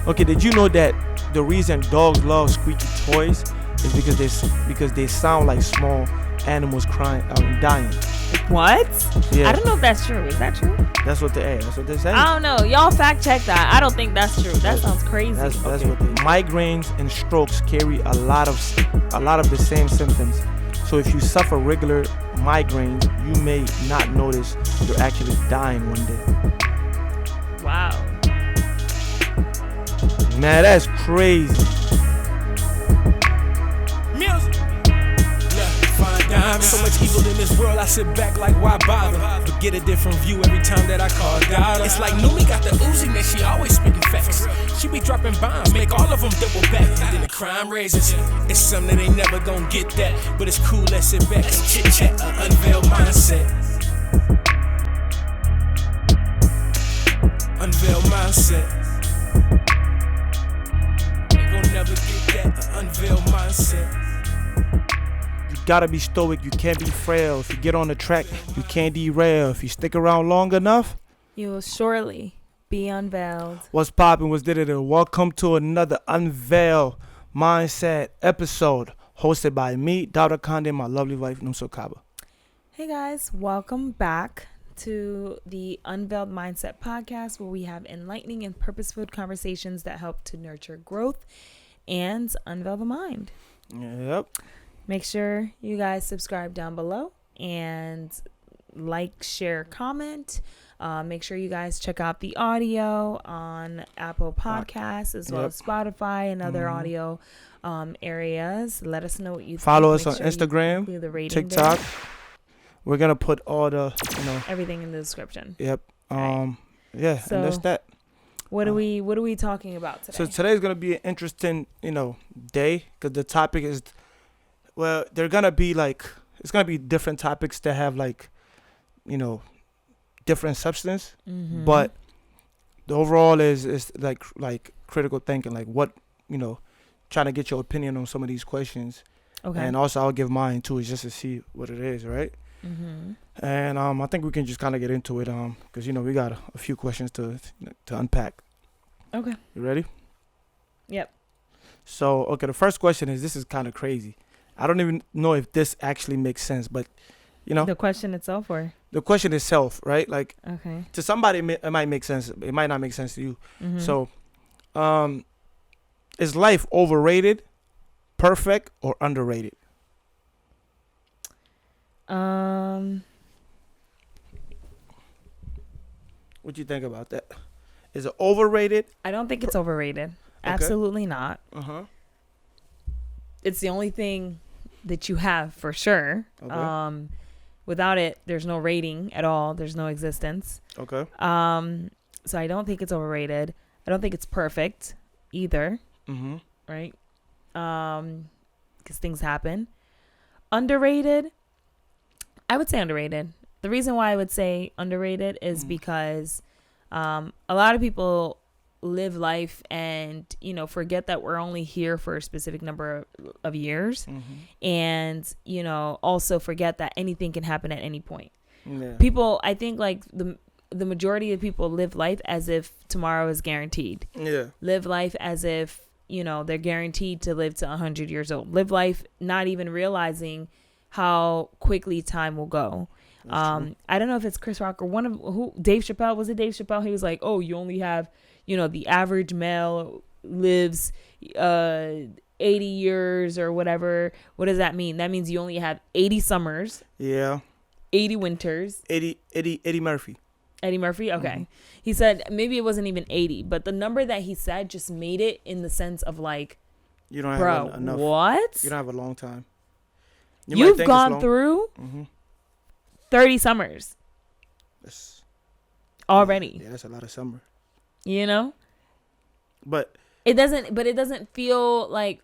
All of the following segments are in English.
Okay, did you know that the reason dogs love squeaky toys is because they sound like small animals crying out and dying? What? Yeah. I don't know if that's true. Is that true? That's what they say. I don't know. Y'all fact check that. I don't think that's true. That sounds crazy. That's what they. Migraines and strokes carry a lot of the same symptoms. So if you suffer regular migraines, you may not notice you're actually dying one day. Wow. Man, that's crazy. Music. Fine diamond. So much evil in this world, I sit back like, why bother? But get a different view every time that I call dollar. It's like Numi got the Uzi, man, she always spitting facts. She be dropping bombs, make all of them double back. And then the crime raises. It's something that ain't never gonna get that. But it's cool, let's sit back and chit chat. Unveiled mindset. Unveiled mindset. Ain't gonna never get that. Unveiled mindset. Gotta be stoic, you can't be frail. If you get on the track, you can't derail. If you stick around long enough, you will surely be unveiled. What's poppin'? What's did it? Welcome to another Unveiled Mindset episode hosted by me, Dr. Kande, my lovely wife, Numso Kaba. Hey guys, welcome back to the Unveiled Mindset podcast, where we have enlightening and purposeful conversations that help to nurture growth and unveil the mind. Yep. Make sure you guys subscribe down below and like, share, comment. Make sure you guys check out the audio on Apple Podcasts as well as Spotify and other audio areas. Let us know what you Follow think. us on Instagram, TikTok. There. We're going to put all the, everything in the description. Yep. Right. Yeah, so and that's that. What are we talking about today? So today's going to be an interesting, day, because the topic is, well, they're going to be it's going to be different topics that have different substance, but the overall is like critical thinking, like what, trying to get your opinion on some of these questions. Okay. And also I'll give mine too, is just to see what it is, right? And I think we can just kind of get into it, because we got a few questions to unpack. Okay. You ready? Yep. So, okay, the first question is, this is kind of crazy. I don't even know if this actually makes sense, but the question itself, or the question itself, right? Like, okay, to somebody it might make sense. It might not make sense to you. So, is life overrated, perfect, or underrated? What do you think about that? Is it overrated? I don't think it's overrated. Okay. Absolutely not. It's the only thing that you have for sure. Okay. Without it, there's no rating at all. There's no existence. Okay. So I don't think it's overrated. I don't think it's perfect either. Right? Because things happen. Underrated? I would say underrated. The reason why I would say underrated is because a lot of people live life and forget that we're only here for a specific number of years, and also forget that anything can happen at any point. People, I think, like the majority of people live life as if tomorrow is guaranteed. Live life as if they're guaranteed to live to 100 years old. Live life not even realizing how quickly time will go. I don't know if it's Chris Rock or Dave Chappelle. Was it Dave Chappelle? He was like, oh, you only have the average male lives 80 years or whatever. What does that mean? That means you only have 80 summers. Yeah. 80 winters. Eddie Murphy. Eddie Murphy? Okay. He said maybe it wasn't even 80, but the number that he said just made it in the sense of like, you don't have enough. What? You don't have a long time. You've gone through 30 summers. Already. Yeah, that's a lot of summer. But it doesn't feel like,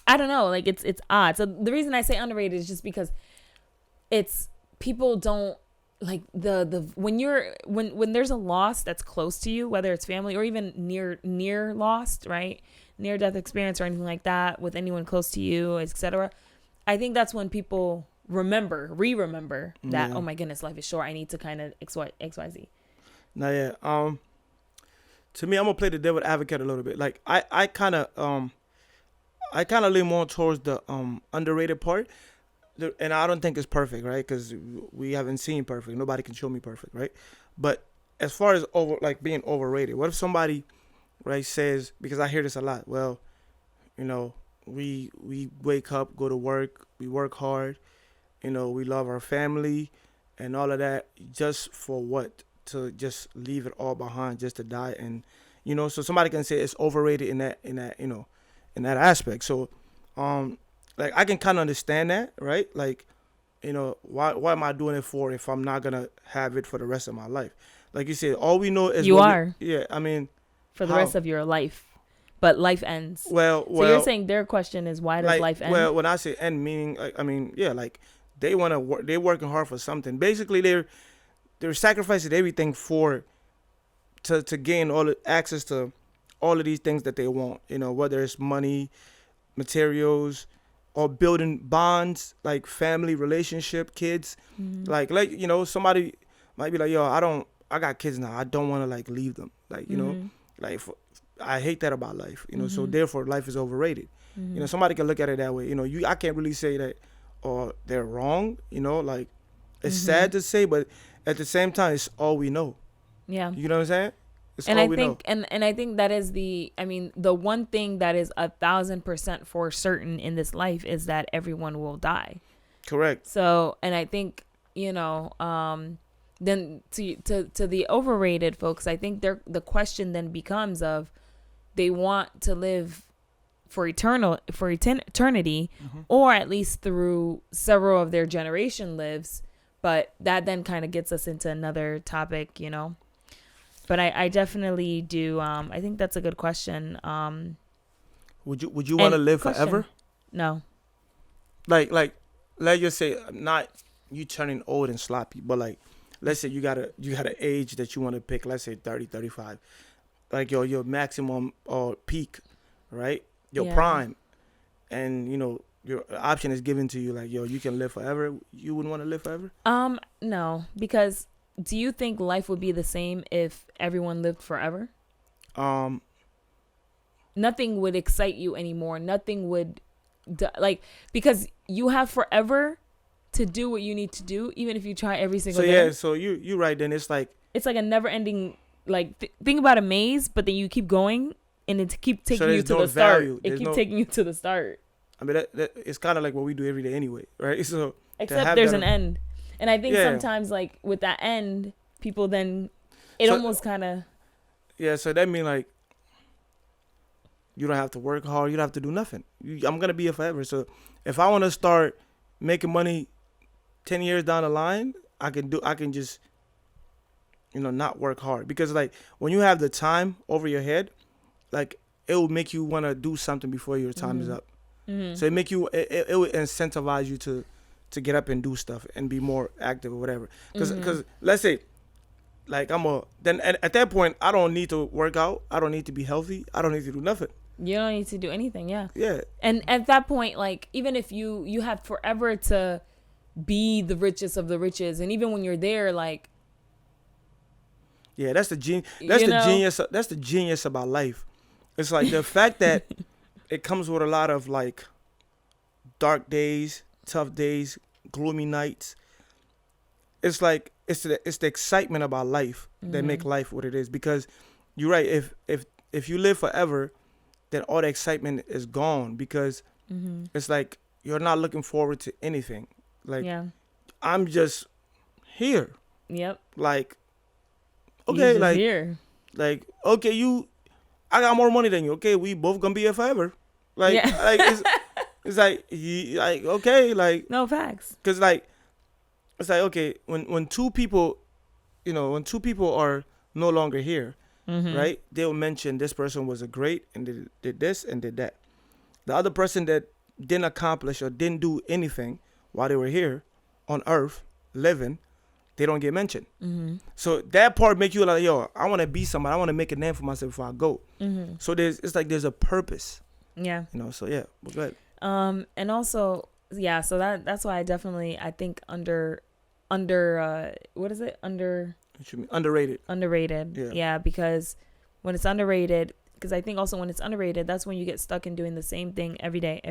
I don't know, like it's odd. So the reason I say underrated is just because it's, people don't like when there's a loss that's close to you, whether it's family or even near lost, right? Near death experience or anything like that with anyone close to you, etc. I think that's when people remember that, oh my goodness, life is short. I need to kind of XYZ. No, yeah. to me, I'm gonna play the devil advocate a little bit. Like I kind of lean more towards the underrated part, and I don't think it's perfect, right? Because we haven't seen perfect. Nobody can show me perfect, right? But as far as being overrated, what if somebody, right, says, because I hear this a lot. Well, you know, we wake up, go to work, we work hard, you know, we love our family, and all of that, just for what? To just leave it all behind, just to die. And you know, so somebody can say it's overrated in that you know, in that aspect. So like I can kind of understand that, right? Like, you know, why am I doing it for if I'm not gonna have it for the rest of my life? Like you said, all we know is yeah, I mean, for the rest of your life, but life ends. Well, so you're saying their question is, why does life end? Well, when I say end, meaning I mean, yeah, like they want to work, they're working hard for something. Basically, they're sacrificing everything to gain all the access to all of these things that they want, you know, whether it's money, materials, or building bonds, like family, relationship, kids. Like you know, somebody might be like, yo, I got kids now, I don't want to like leave them, like, you know, like I hate that about life, you know, so therefore life is overrated. You know, somebody can look at it that way, you know. I can't really say that or they're wrong, you know, like it's sad to say, but at the same time, it's all we know. Yeah. You know what I'm saying? It's and all I we think, know. And I think that is the one thing that is 1,000% for certain in this life is that everyone will die. Correct. So, and I think, you know, then to the overrated folks, I think the question then becomes of they want to live for eternity, or at least through several of their generation lives. But that then kind of gets us into another topic, you know. But I definitely do. I think that's a good question. Would you want to live forever? No. Like let's just say, not you turning old and sloppy, but like let's say you got an age that you want to pick. Let's say 30, 35, like your maximum or peak, right? Your prime, and you know your option is given to you. Like, yo, you can live forever. You wouldn't want to live forever? No, because do you think life would be the same if everyone lived forever? Nothing would excite you anymore. Nothing would, because you have forever to do what you need to do, even if you try every single day. Yeah, so you right then. It's like a never ending, like, think about a maze, but then you keep going and it keep taking you to the start. It keep taking you to the start. I mean, that it's kind of like what we do every day anyway, right? So except there's an end. And I think sometimes, like, with that end, people then, almost kind of. Yeah, so that means, like, you don't have to work hard. You don't have to do nothing. I'm going to be here forever. So if I want to start making money 10 years down the line, I can just, you know, not work hard. Because, like, when you have the time over your head, like, it will make you want to do something before your time is up. So it will incentivize you to get up and do stuff and be more active or whatever. Because let's say, like, then at that point, I don't need to work out. I don't need to be healthy. I don't need to do nothing. You don't need to do anything. Yeah. Yeah. And at that point, like, even if you have forever to be the richest of the riches, and even when you're there, like. Yeah, that's the genius. That's the genius about life. It's like the fact that it comes with a lot of, like, dark days, tough days, gloomy nights. It's like it's the excitement about life that make life what it is. Because you're right. If you live forever, then all the excitement is gone, because it's like you're not looking forward to anything. Like, I'm just here. Yep. Like, okay, like here. Like, okay, I got more money than you. Okay, we both gonna be here forever. Like, like it's like okay, like, no facts. Cause like it's like, okay, when two people, you know, when two people are no longer here, right? They'll mention this person was a great and did this and did that. The other person that didn't accomplish or didn't do anything while they were here on Earth living, they don't get mentioned. So that part make you like, yo, I want to be somebody. I want to make a name for myself before I go. So there's a purpose. Yeah. You know. So yeah, but go ahead. And also, yeah. So that's why I think under what is it? What you mean? Underrated. Underrated. Yeah. Because when it's underrated, because I think also when it's underrated, that's when you get stuck in doing the same thing every day,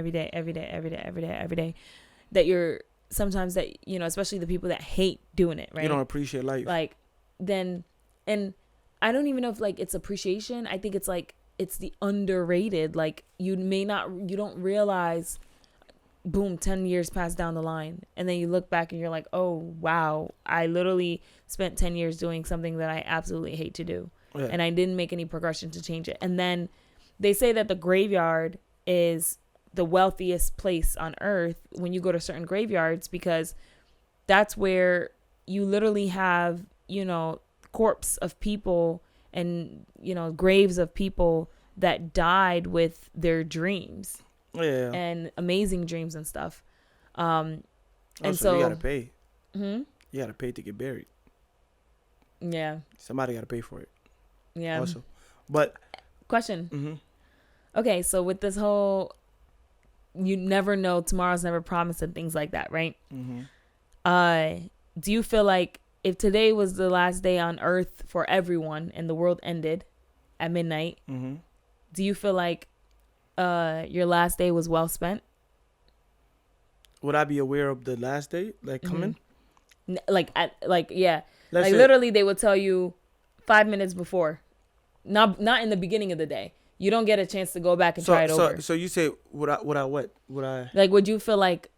that you're sometimes that, you know, especially the people that hate doing it, right? You don't appreciate life. Like, then, and I don't even know if like it's appreciation. I think it's like, it's the underrated. Like, you don't realize, boom, 10 years passed down the line. And then you look back and you're like, oh, wow, I literally spent 10 years doing something that I absolutely hate to do. Yeah. And I didn't make any progression to change it. And then they say that the graveyard is the wealthiest place on earth when you go to certain graveyards, because that's where you literally have, you know, corpse of people and, you know, graves of people that died with their dreams. Yeah. And amazing dreams and stuff. And also, so you gotta pay. Mm-hmm. You gotta pay to get buried. Yeah. Somebody gotta pay for it. Yeah. Also, but question. Mm-hmm. Okay, so with this whole, you never know, tomorrow's never promised, and things like that, right? Mm-hmm. Do you feel like if today was the last day on Earth for everyone and the world ended at midnight, mm-hmm. do you feel like your last day was well spent? Would I be aware of the last day, like coming? Yeah. Let's like say, literally, they would tell you 5 minutes before, not in the beginning of the day. You don't get a chance to go back and try it over. So you say, would I? Like, would you feel like,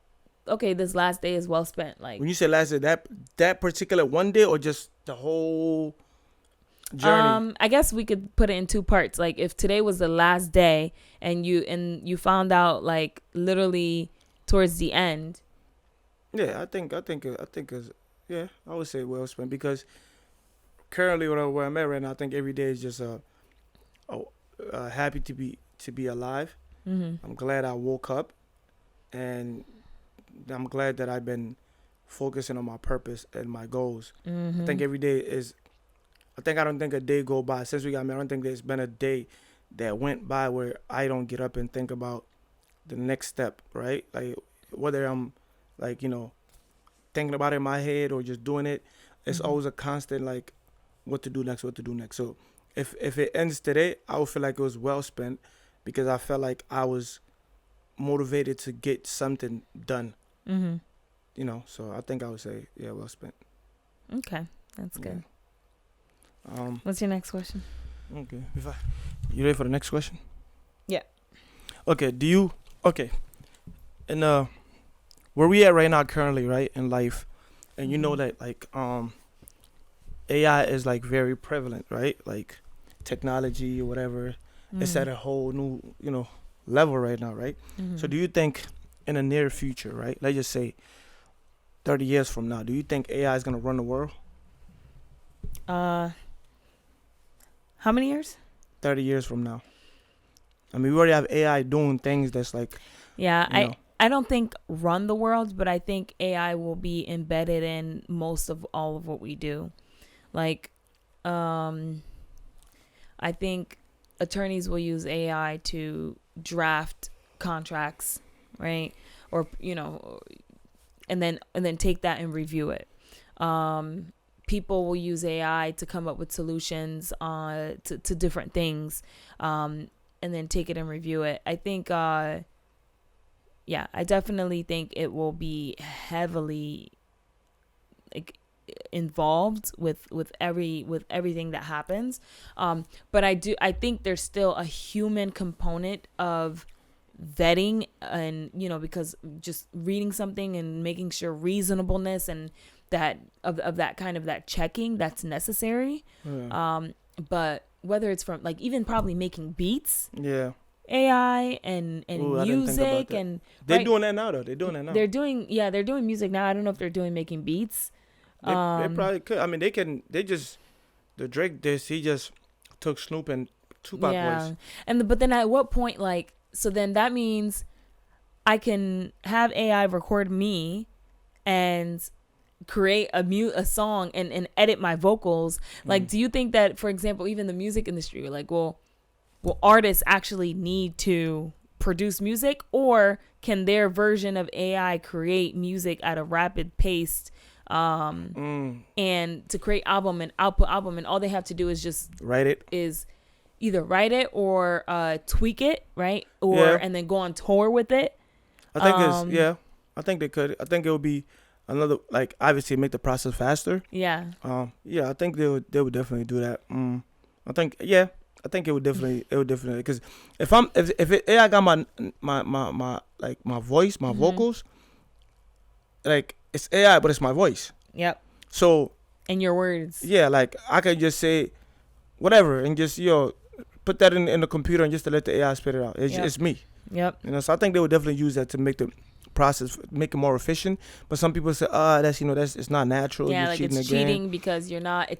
okay, this last day is well spent? Like, when you say last day, that particular one day, or just the whole journey? I guess we could put it in two parts. Like, if today was the last day and you found out like literally towards the end. Yeah, I think it's, yeah, I would say well spent, because currently where I'm at right now, I think every day is just happy to be alive. Mm-hmm. I'm glad I woke up, and I'm glad that I've been focusing on my purpose and my goals. Mm-hmm. I think every day is, I don't think a day go by since we got married. I don't think there's been a day that went by where I don't get up and think about the next step, right? Like, whether I'm like, you know, thinking about it in my head or just doing it, it's always a constant, like, what to do next. So if it ends today, I would feel like it was well spent, because I felt like I was motivated to get something done. Mm-hmm. You know, so I think I would say, yeah, well spent. Okay, that's good. Yeah. What's your next question? Okay, you ready for the next question? Yeah. Okay. And where we at right now, currently, right, in life, and you know that like AI is like very prevalent, right? Like technology or whatever, it's at a whole new, you know, level right now, right? So do you think in the near future, right, let's just say 30 years from now, do you think AI is gonna run the world? How many years? 30 years from now. I mean, we already have AI doing things that's like, yeah, I don't think run the world, but I think AI will be embedded in most of all of what we do. Like, I think attorneys will use AI to draft contracts, right? Or, you know, and then take that and review it. People will use AI to come up with solutions to different things, and then take it and review it. I think, I definitely think it will be heavily like involved with everything that happens. But I think there's still a human component of vetting, and, you know, because just reading something and making sure reasonableness and that of that kind of that checking that's necessary. But whether it's from like even probably making beats, AI and music, and they're doing that now though. They're doing music now. I don't know if they're doing making beats. They probably could. I mean, the Drake he just took Snoop and Tupac voice. But then at what point, like, so then that means I can have AI record me and create a song and edit my vocals. Like, do you think that, for example, even the music industry, like, will artists actually need to produce music, or can their version of AI create music at a rapid pace, and to create album and output album, and all they have to do is just write it? Is either write it or tweak it, right? Or and then go on tour with it. I think I think they could. I think it would be another, like, obviously make the process faster. Yeah. I think they would definitely do that. I think it would definitely because if AI got my voice, my vocals, like, it's AI but it's my voice. Yep. So, and your words. Yeah, like, I could just say whatever and just put that in the computer and just to let the AI spit it out. It's me. Yep. So I think they would definitely use that to make the process, make it more efficient. But some people say, that's it's not natural. Yeah, you're like cheating it's again. cheating because you're not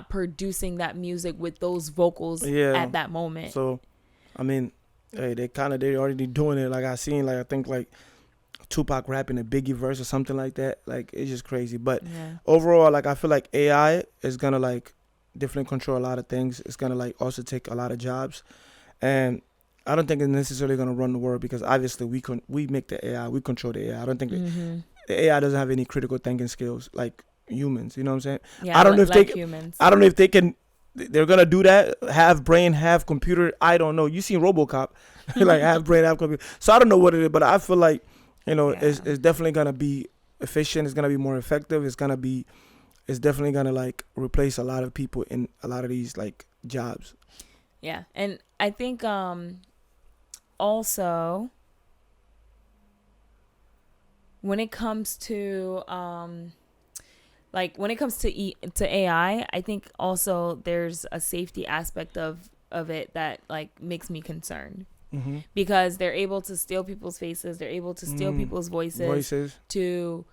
producing that music with those vocals at that moment. So, I mean, hey, they already doing it. Like, I seen, like, I think, like, Tupac rapping a Biggie verse or something like that. Like, it's just crazy. But overall, like, I feel like AI is gonna, like, definitely control a lot of things. It's gonna, like, also take a lot of jobs, and I don't think it's necessarily gonna run the world, because obviously we make the AI, we control the AI. I don't think the AI doesn't have any critical thinking skills like humans. You know what I'm saying? Yeah, I don't know if like humans. I don't know if they can. They're gonna do that. Have brain, have computer. I don't know. You seen RoboCop? Like, have brain, have computer. So I don't know what it is, but I feel like it's definitely gonna be efficient. It's gonna be more effective. It's definitely gonna, like, replace a lot of people in a lot of these, like, jobs. Yeah, and I think also when it comes to to AI, I think also there's a safety aspect of it that, like, makes me concerned. Because they're able to steal people's faces, they're able to steal people's voices to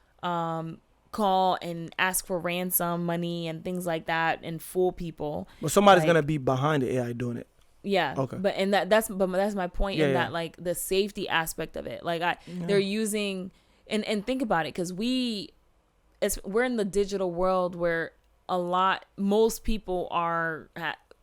call and ask for ransom money and things like that and fool people. But somebody's gonna be behind the AI doing it. Yeah. Okay. But that's my point in that, like, the safety aspect of it. Like, they're using and think about it, because we're in the digital world where most people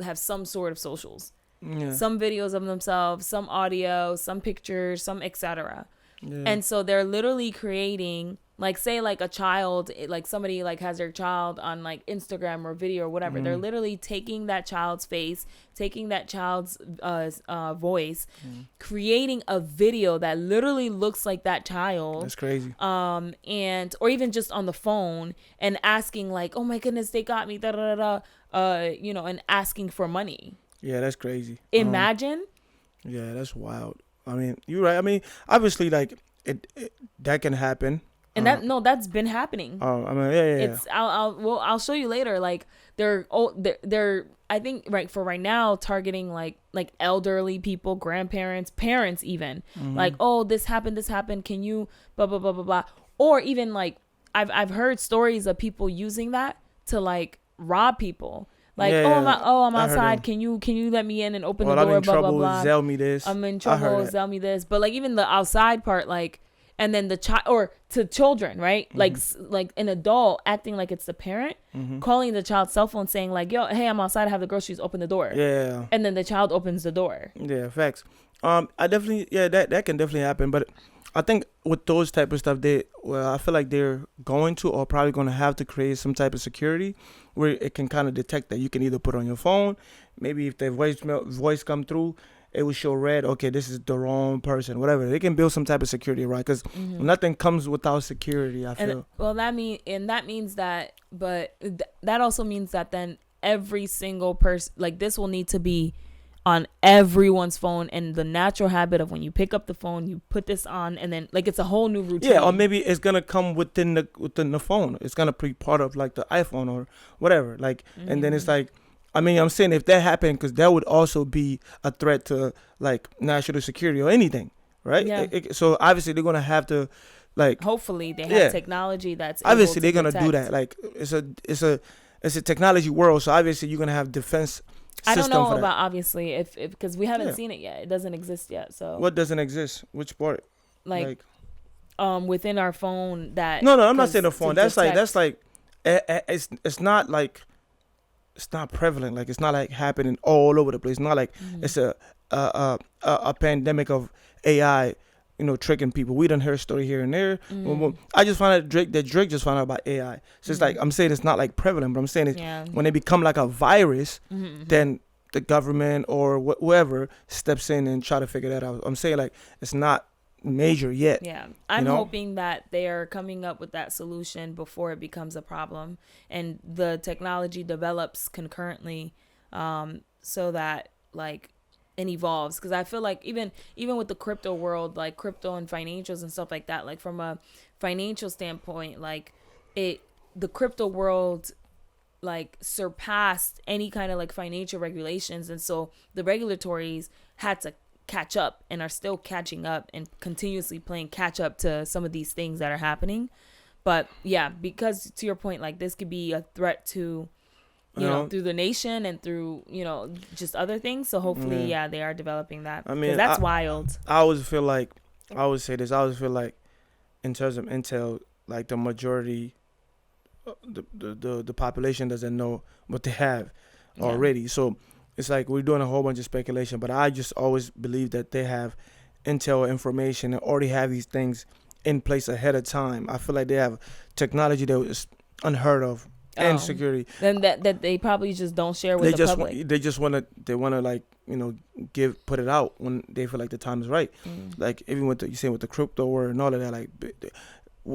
have some sort of socials. Yeah. Some videos of themselves, some audio, some pictures, some etc. Yeah. And so they're literally creating, like, say, like, a child, like, somebody, like, has their child on, like, Instagram or video or whatever. They're literally taking that child's face, taking that child's voice, creating a video that literally looks like that child. That's crazy. Or even just on the phone and asking, like, oh my goodness, they got me, da da da da, and asking for money. Yeah, that's crazy. Imagine. Yeah, that's wild. I mean, you're right. I mean, obviously, like, it that can happen. And that's been happening. Oh, I mean, yeah. I'll show you later. Like, they're I think right now targeting like elderly people, grandparents, parents even. Like, oh, this happened. Can you blah blah blah blah blah? Or even, like, I've heard stories of people using that to, like, rob people. Like, I'm outside. Can you let me in and open the door? I'm in blah trouble. blah blah. Zell me this. I'm in trouble. Zell me this. But, like, even the outside part, like, and then the child, or to children, right? Like an adult acting like it's the parent, calling the child's cell phone, saying, like, yo, hey, I'm outside. I have the groceries. Open the door. Yeah. And then the child opens the door. Yeah, facts. I definitely, that can definitely happen. But I think with those type of stuff, I feel like they're going to, or probably going to have to create some type of security where it can kind of detect that. You can either put on your phone, maybe if the voice come through, it will show red. Okay, this is the wrong person. Whatever. They can build some type of security, right? Because nothing comes without security, I feel. That also means that then every single person, like, this will need to be on everyone's phone, and the natural habit of when you pick up the phone, you put this on, and then, like, it's a whole new routine. Yeah, or maybe it's gonna come within the phone. It's gonna be part of, like, the iPhone or whatever. Like, and then it's like, I mean, I'm saying if that happened, because that would also be a threat to, like, national security or anything, right? Yeah. So obviously they're gonna have to, like, hopefully they have technology that's obviously able to they're gonna do that. Like, it's a technology world, so obviously you're gonna have defense. I don't know about obviously if because we haven't seen it yet. It doesn't exist yet. So what doesn't exist? Which part? Like within our phone that. No, I'm not saying the phone. That's like it's not like, it's not prevalent. Like, it's not like happening all over the place. It's not like it's a pandemic of AI tricking people. We done heard a story here and there. I just found out that Drake just found out about AI. So it's like, I'm saying it's not like prevalent, but I'm saying it's when they become like a virus, then the government or whoever steps in and try to figure that out. I'm saying like it's not major yet. Yeah, I'm hoping that they are coming up with that solution before it becomes a problem, and the technology develops concurrently, so that like it evolves. Because I feel like even with the crypto world, like crypto and financials and stuff like that, like from a financial standpoint, like the crypto world like surpassed any kind of like financial regulations, and so the regulatories had to catch up and are still catching up and continuously playing catch up to some of these things that are happening. But yeah, because to your point, like this could be a threat to you know through the nation and through just other things. So hopefully they are developing that. I mean, that's wild. I always feel like in terms of intel, like the majority the population doesn't know what they have already. So it's like we're doing a whole bunch of speculation, but I just always believe that they have intel information and already have these things in place ahead of time. I feel like they have technology that was unheard of and security. Then that they probably just don't share with the public. They just want to like put it out when they feel like the time is right. Like even with with the crypto world and all of that, like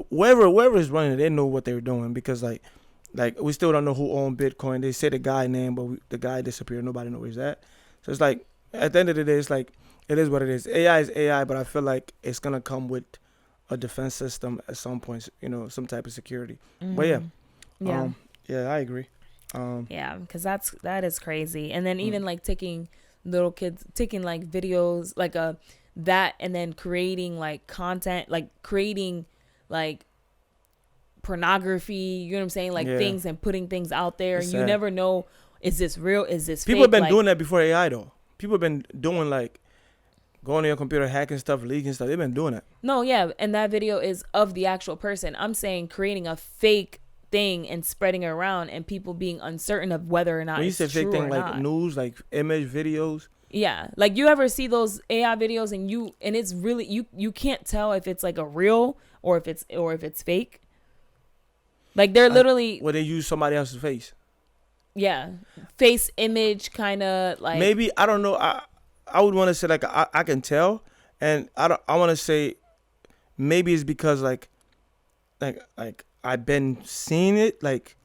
whoever is running it, they know what they're doing, because like we still don't know who owned Bitcoin. They say the guy name, but the guy disappeared. Nobody knows where he's at. So it's like at the end of the day, it's like it is what it is. AI is AI, but I feel like it's gonna come with a defense system at some point. Some type of security. But I agree. Because that is crazy. And then even like taking little kids, taking like videos like that, and then creating like content, like creating like pornography, you know what I'm saying, like things, and putting things out there, and you never know, is this real, is this people fake? Have been doing that before AI though. People have been doing like going to your computer, hacking stuff, leaking stuff. They've been doing that. No, yeah, and that video is of the actual person. I'm saying creating a fake thing and spreading it around, and people being uncertain of whether or not it's true or not. When you say fake thing, like news, like image videos. Yeah, like you ever see those AI videos and it's really you can't tell if it's like a real or if it's fake. Like they're literally where they use somebody else's face. Yeah, face image kind of like. Maybe I don't know. I would want to say like I can tell, and I want to say maybe it's because like I've been seeing it like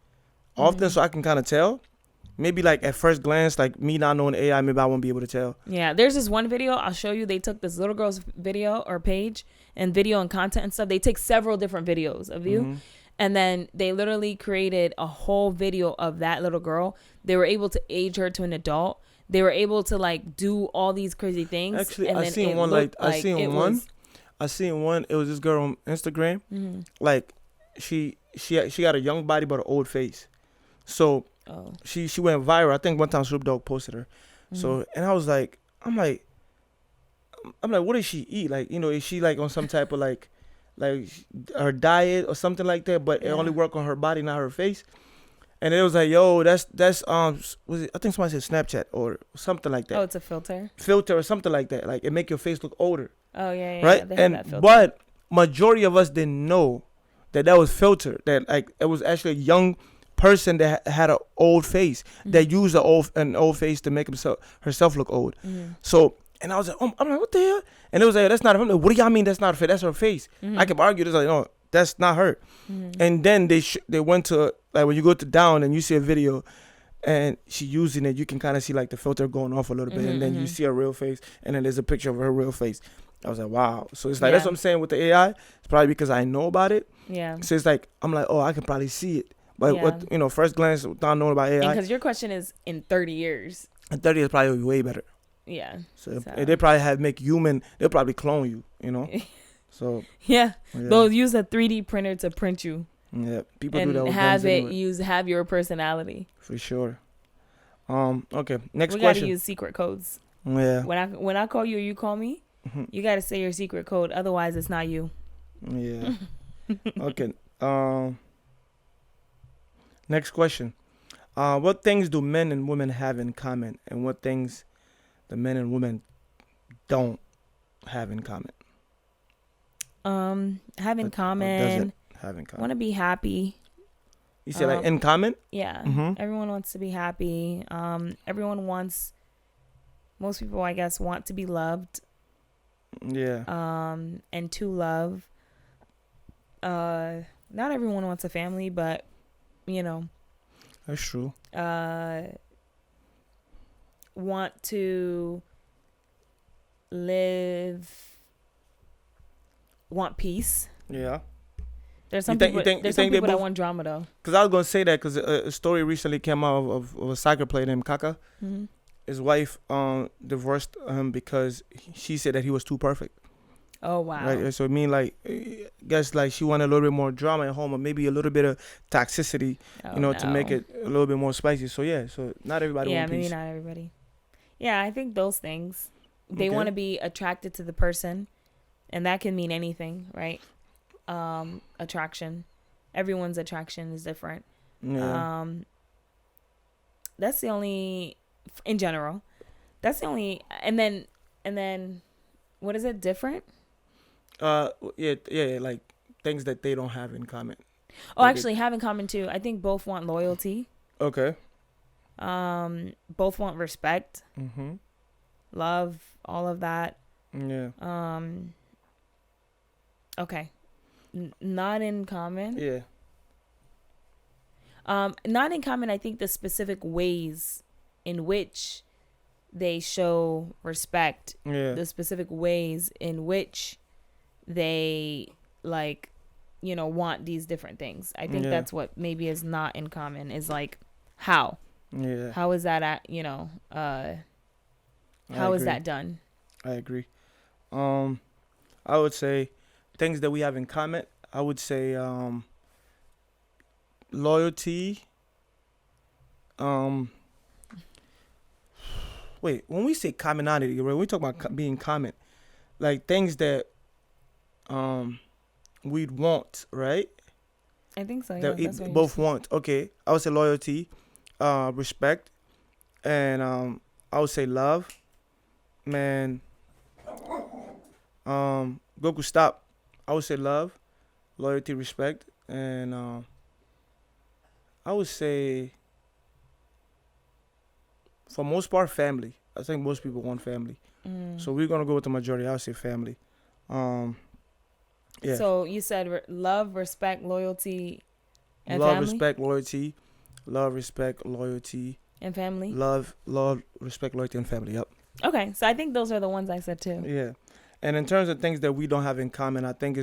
often, so I can kind of tell. Maybe like at first glance, like me not knowing AI, maybe I won't be able to tell. Yeah, there's this one video I'll show you. They took this little girl's video or page and video and content and stuff. They take several different videos of you. And then they literally created a whole video of that little girl. They were able to age her to an adult. They were able to like do all these crazy things. Actually, I seen one. I seen one. It was this girl on Instagram. Like she got a young body but an old face. So she went viral. I think one time Snoop Dogg posted her. So and I was like, I'm like, what does she eat? Like, is she like on some type of like her diet or something like that, but it only work on her body, not her face. And it was like, yo, that's was it, I think somebody said Snapchat or something like that. Oh, it's a filter or something like that. Like it make your face look older. Oh yeah, right. They have that filter. But majority of us didn't know that was filtered. That like it was actually a young person that had an old face that used an old face to make herself look old. So. And I was like, I'm like, what the hell? And it was like, that's not her. Like, what do y'all mean that's not her face? That's her face. I can argue this, like, no, that's not her. And then they went to, like, when you go to down and you see a video and she using it, you can kind of see, like, the filter going off a little bit. And then you see her real face. And then there's a picture of her real face. I was like, wow. So it's like, that's what I'm saying with the AI. It's probably because I know about it. Yeah. So it's like, I'm like, oh, I can probably see it. But, what first glance, without knowing about AI. Because your question is in 30 years. In 30 years, probably way better. Yeah. So they probably they'll probably clone you, So yeah. They'll use a 3D printer to print you. Yeah, people and do that with have guns it anyway. have your personality. For sure. Okay. Next question. We gotta use secret codes. Yeah. When I call you or you call me, you gotta say your secret code. Otherwise, it's not you. Yeah. Okay. Next question. What things do men and women have in common, and what things the men and women don't have in common? Have in common. Want to be happy. You say like in common? Yeah. Everyone wants to be happy. Most people, I guess, want to be loved. Yeah. And to love. Not everyone wants a family, but that's true. Want to want peace. Yeah. There's some people that want drama though. Because I was gonna say that because a story recently came out of a soccer player named Kaka. Mm-hmm. His wife divorced him because she said that he was too perfect. Oh wow! Right, so I mean, like, I guess like she wanted a little bit more drama at home, or maybe a little bit of toxicity, to make it a little bit more spicy. So yeah, so not everybody. Yeah, maybe not everybody. Yeah, I think those things. They want to be attracted to the person, and that can mean anything, right? Attraction. Everyone's attraction is different. Yeah. That's the only, in general. That's the only, and then, what is it? Different? Yeah, like things that they don't have in common. Oh, actually, have in common too. I think both want loyalty. Okay. Both want respect. Mm-hmm. Love, all of that. Yeah. Okay. Not in common. Yeah. Not in common. I think the specific ways in which they show respect. Yeah. The specific ways in which they want these different things. I think that's what maybe is not in common is like how. Yeah. How is that how is that done? I agree. I would say things that we have in common. I would say loyalty. Wait, when we say commonality, right? We talk about being common, like things that we'd want, right? I think so. That both want. Okay, I would say loyalty, respect, and I would say love. Man, Goku, stop. I would say love, loyalty, respect, and I would say, for most part, family. I think most people want family. So we're gonna go with the majority. I would say family. Yeah. So you said love, respect, loyalty, and love, family? respect, loyalty, love, respect, loyalty, and family. Love, respect, loyalty, and family. Yep. Okay, so I think those are the ones I said too. Yeah, and in terms of things that we don't have in common, I think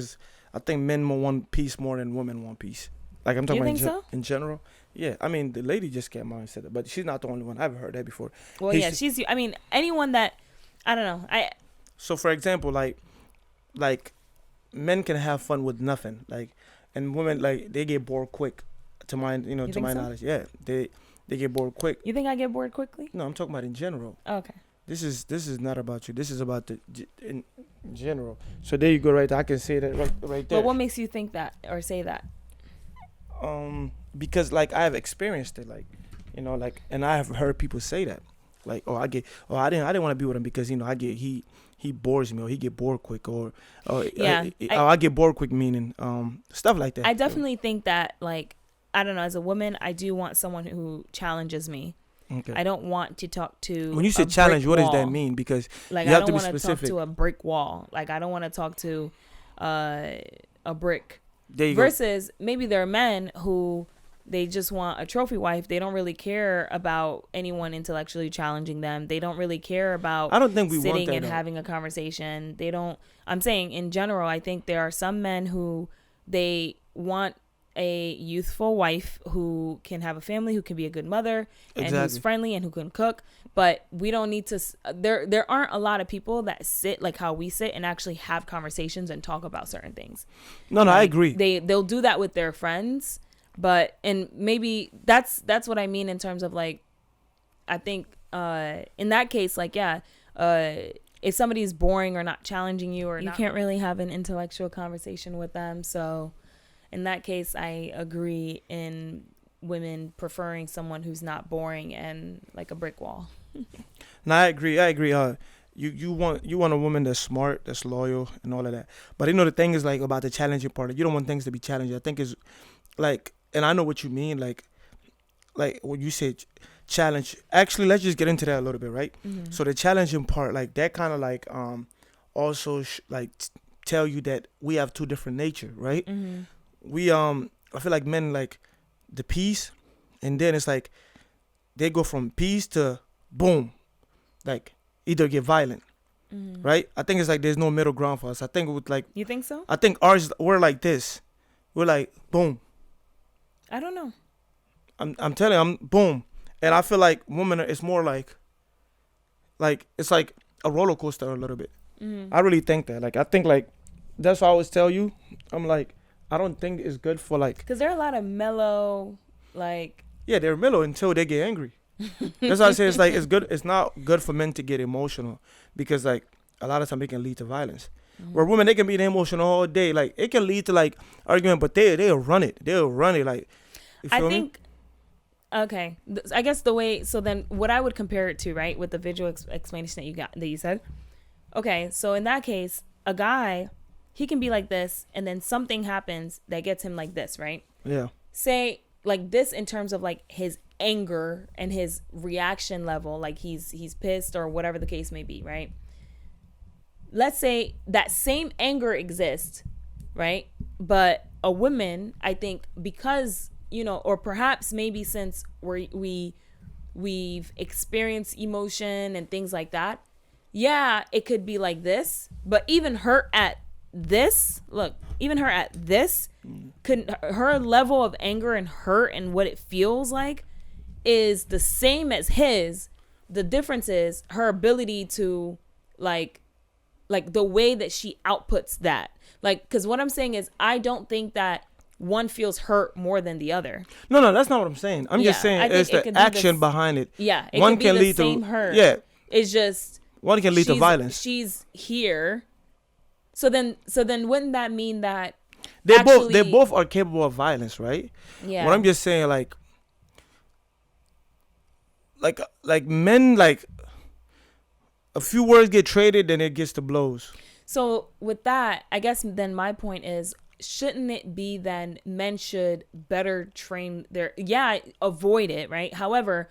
men want peace more than women want peace. Like I'm talking about in general. Yeah, I mean the lady just came out and said that, but she's not the only one. I've heard that before. Well, she's. I mean, anyone that I don't know. So for example, like men can have fun with nothing, and women they get bored quick. To my knowledge, yeah, they get bored quick. You think I get bored quickly? No, I'm talking about in general. Okay. This is not about you. This is about in general. So there you go, right there. I can say that right there. But what makes you think that or say that? Because I have experienced it, and I have heard people say that, I didn't want to be with him because he bores me, or he get bored quick, or I get bored quick, meaning stuff like that. I definitely think that I don't know, as a woman, I do want someone who challenges me. Okay. I don't want to talk to. When you say challenge, what does that mean? Because you have to be specific. I don't want to talk to a brick wall. I don't want to talk to a brick. There you Versus maybe there are men who they just want a trophy wife. They don't really care about anyone intellectually challenging them. They don't really care about. I don't think we sitting want that, and having a conversation. They don't. I'm saying in general, I think there are some men who they want a youthful wife who can have a family, who can be a good mother, and who's friendly and who can cook. But we don't need to. There aren't a lot of people that sit like how we sit and actually have conversations and talk about certain things. No, I agree. They'll do that with their friends, and maybe that's what I mean in terms of I think in that case if somebody's boring or not challenging you, or you can't really have an intellectual conversation with them, so. In that case, I agree in women preferring someone who's not boring and like a brick wall. No, I agree. you want a woman that's smart, that's loyal, and all of that. But the thing is like about the challenging part. You don't want things to be challenging. I think it's like, and I know what you mean. Like when you say challenge. Actually, let's just get into that a little bit, right? So the challenging part, like that, kind of like also tell you that we have two different nature, right? We I feel like men like the peace, and then it's like they go from peace to boom, like either get violent, right? I think it's like there's no middle ground for us. I think with like, you think so? I think ours, we're like this. We're like boom. I don't know. I'm telling you, I'm boom, and I feel like women, it's more like it's like a roller coaster a little bit. I really think that. Like I think like that's what I always tell you. I'm like, I don't think it's good for like, because there are a lot of mellow, like, yeah, they're mellow until they get angry. That's why I say it's like it's not good for men to get emotional, because like a lot of times it can lead to violence. Where women, they can be emotional all day, like it can lead to like argument, but they'll run it like, you feel me? Okay, I guess the way, so then what I would compare it to, right, with the visual explanation that you said. Okay, so in that case, a guy, he can be like this, and then something happens that gets him like this, right? Yeah. Say like this in terms of like his anger and his reaction level, like he's pissed or whatever the case may be, right? Let's say that same anger exists, right? But a woman, I think, because, you know, or perhaps maybe since we've experienced emotion and things like that, yeah, it could be like this. But even her at this, her level of anger and hurt and what it feels like is the same as his. The difference is her ability to like the way that she outputs that. Like, because what I'm saying is, I don't think that one feels hurt more than the other. No, that's not what I'm saying. I'm just saying it's the action behind it. Yeah, it one can lead to hurt. Yeah, it's just one can lead to violence. She's here, so then wouldn't that mean that they both are capable of violence, right? Yeah. What I'm just saying, like men, like a few words get traded, then it gets to blows. So with that, I guess then my point is, shouldn't it be then men should better train avoid it, right? However,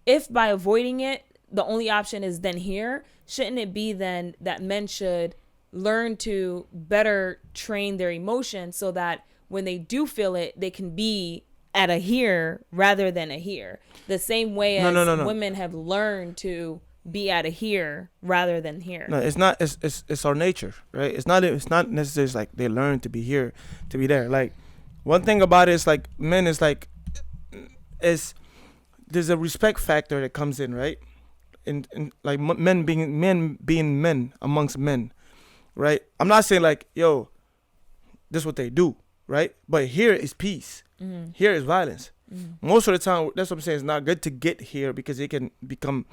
if by avoiding it, the only option is then here, shouldn't it be then that men should learn to better train their emotions so that when they do feel it, they can be at a here rather than a here? The same way as women have learned to be at a here rather than here. No, it's not. It's our nature, right? It's not necessarily like they learn to be here, to be there. Like one thing about it is like men is like, there's a respect factor that comes in, right? And like men being men amongst men, right? I'm not saying like, yo, this is what they do, right? But here is peace. Here is violence. Most of the time, that's what I'm saying. It's not good to get here because it can become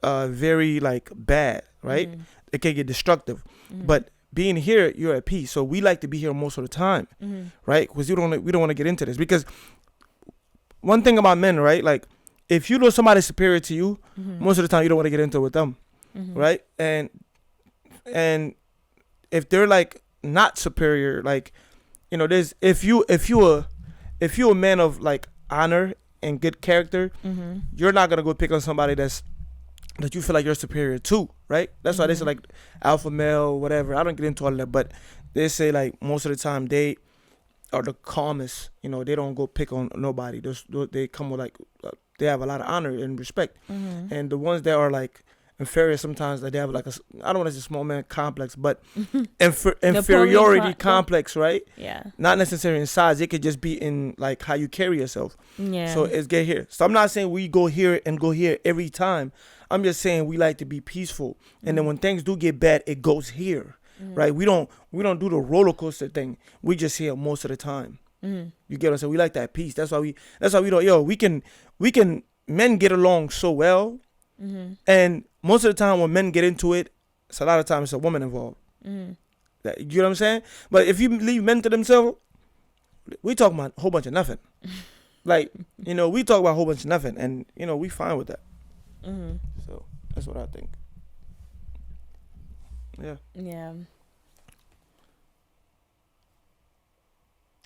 very like bad, right? It can get destructive. But being here, you're at peace. So we like to be here most of the time, right? Because we don't want to get into this. Because one thing about men, right? Like if you know somebody superior to you, most of the time you don't want to get into it with them, right? And if they're like not superior, like, you know, there's if you're a man of like honor and good character, you're not gonna go pick on somebody that you feel like you're superior to, right? That's why they say like alpha male, whatever. I don't get into all of that, but they say like most of the time they are the calmest. You know, they don't go pick on nobody. They come with like they have a lot of honor and respect, and the ones that are like inferior, sometimes that they have like I don't want to say small man complex, but inferiority complex, right? Yeah. Not necessarily in size. It could just be in like how you carry yourself. Yeah. So it's get here. So I'm not saying we go here and go here every time. I'm just saying we like to be peaceful, and then when things do get bad, it goes here, right? We don't do the roller coaster thing. We just here most of the time. You get what I'm saying? We like that peace. That's why we don't. Yo, we can men get along so well, and most of the time when men get into it, it's a lot of times it's a woman involved. You know what I'm saying? But if you leave men to themselves, we talk about a whole bunch of nothing. Like, you know, we talk about a whole bunch of nothing, and you know we fine with that. So that's what I think. Yeah.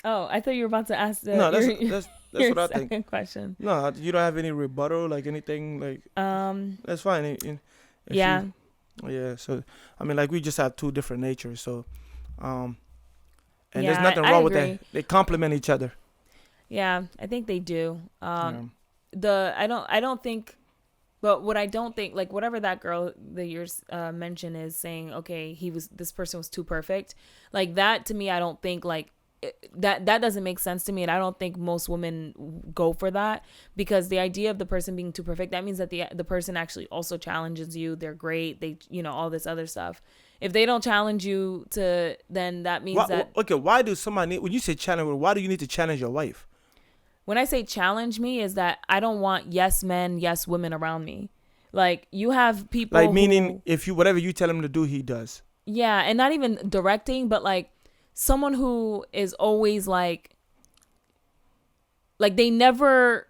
Oh, I thought you were about to ask the No, that's your what I second think. question. No, you don't have any rebuttal, like anything, like that's fine. Yeah. Yeah. So I mean, like we just have two different natures. So, and Yeah, there's nothing I wrong with agree. that. They complement each other. Yeah, I think they do. Yeah. I don't think, but what I don't think, like whatever that girl that you mentioned is saying, okay, this person was too perfect, like that to me, I don't think like that doesn't make sense to me, and I don't think most women go for that, because the idea of the person being too perfect, that means that the person actually also challenges you. They're great. They all this other stuff. If they don't challenge you then that means okay, why do somebody when you say challenge? Why do you need to challenge your wife? When I say challenge me, is that I don't want yes men, yes women around me. Like you have people like meaning if you whatever you tell him to do, he does. Yeah, and not even directing, but like someone who is always like they're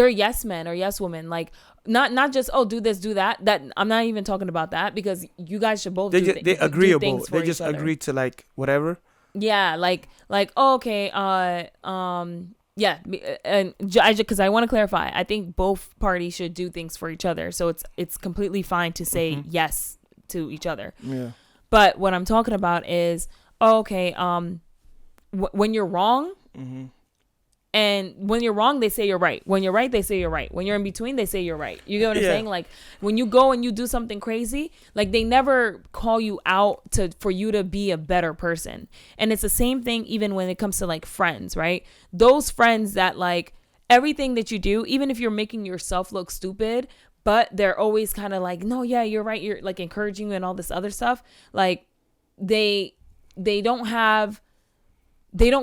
yes men or yes women, like not just do this, do that. That I'm not even talking about that, because you guys should both they agreeable. Do things for they just each other. agree to like whatever. Yeah, okay, yeah, and because I want to clarify, I think both parties should do things for each other, so it's completely fine to say yes to each other. Yeah. But what I'm talking about is, okay, when you're wrong, and when you're wrong, they say you're right. When you're right, they say you're right. When you're in between, they say you're right. You get what I'm saying? Like when you go and you do something crazy, like they never call you out for you to be a better person. And it's the same thing even when it comes to like friends, right? Those friends that like everything that you do, even if you're making yourself look stupid, but they're always kind of like, no, yeah, you're right. You're like encouraging you and all this other stuff. Like they don't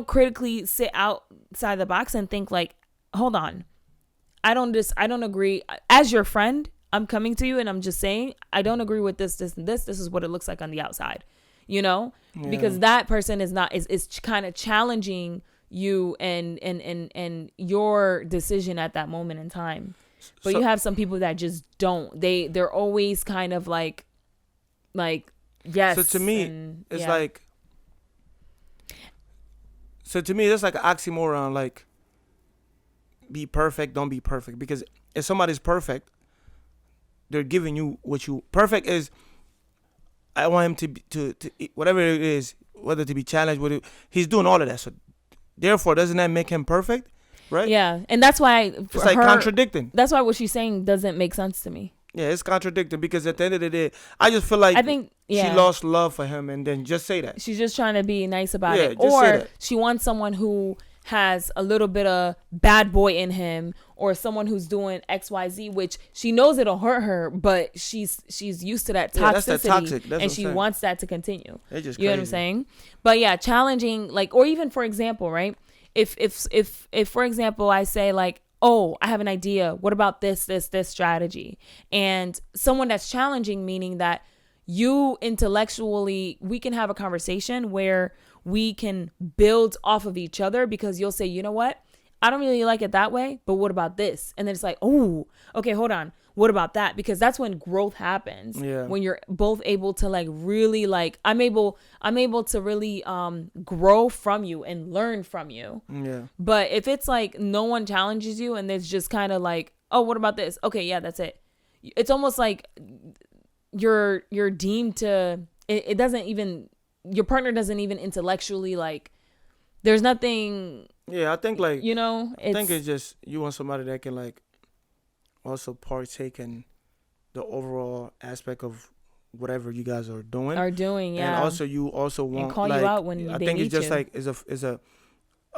critically sit outside the box and think like, hold on, I don't agree. As your friend, I'm coming to you and I'm just saying, I don't agree with this, and this. This is what it looks like on the outside, because that person is kind of challenging you and your decision at that moment in time. But you have some people that just don't. They're always kind of like yes. So to me, it's like. So to me, that's like an oxymoron, like, be perfect, don't be perfect. Because if somebody's perfect, they're giving you what you... Perfect is, I want him to whatever it is, whether to be challenged, he's doing all of that. So therefore, doesn't that make him perfect? Right? Yeah, and that's why... It's like contradicting. That's why what she's saying doesn't make sense to me. Yeah, it's contradicting, because at the end of the day, I just feel like she lost love for him, and then just say that. She's just trying to be nice about it. Just say or that. She wants someone who has a little bit of bad boy in him, or someone who's doing XYZ, which she knows it'll hurt her, but she's used to that toxicity, that's that toxic. That's and she wants that to continue. It's just you know what I'm saying? But yeah, challenging, like, or even for example, right? If for example I say like, oh, I have an idea. What about this strategy? And someone that's challenging, meaning that you intellectually, we can have a conversation where we can build off of each other, because you'll say, you know what? I don't really like it that way, but what about this? And then it's like, oh, okay, hold on. What about that? Because that's when growth happens. Yeah. When you're both able to like really like, I'm able to really grow from you and learn from you. Yeah. But if it's like no one challenges you and it's just kind of like, oh, what about this? Okay, yeah, that's it. It's almost like you're deemed to, it doesn't even, your partner doesn't even intellectually like, there's nothing. Yeah, I think like, I think it's just you want somebody that can like also partake in the overall aspect of whatever you guys are doing. Yeah. And also you also want and call like, you out when I they think need it's just you. like is a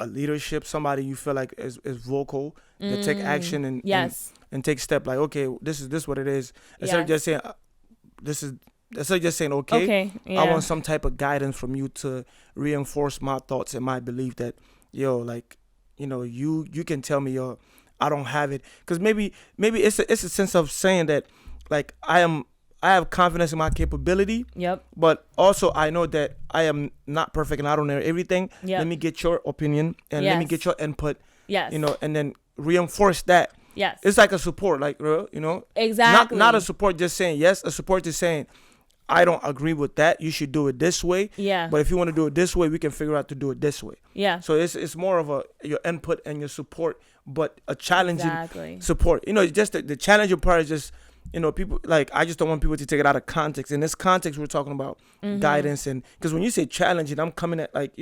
leadership, somebody you feel like is vocal, that take action and yes. and take step, like, okay, this is what it is. Instead of just saying instead of just saying okay, yeah. I want some type of guidance from you to reinforce my thoughts and my belief that you can tell me I don't have it, because maybe it's a sense of saying that like I have confidence in my capability. Yep. But also I know that I am not perfect and I don't know everything. Yep. Let me get your opinion and let me get your input. Yes. And then reinforce that. Yes. It's like a support, like Exactly. Not a support just saying yes, a support just saying I don't agree with that. You should do it this way. Yeah. But if you want to do it this way, we can figure out to do it this way. Yeah. So it's more of your input and your support, but a challenging support. Just the challenging part is just, people, like, I just don't want people to take it out of context. In this context, we're talking about guidance, and because when you say challenging, I'm coming at, like,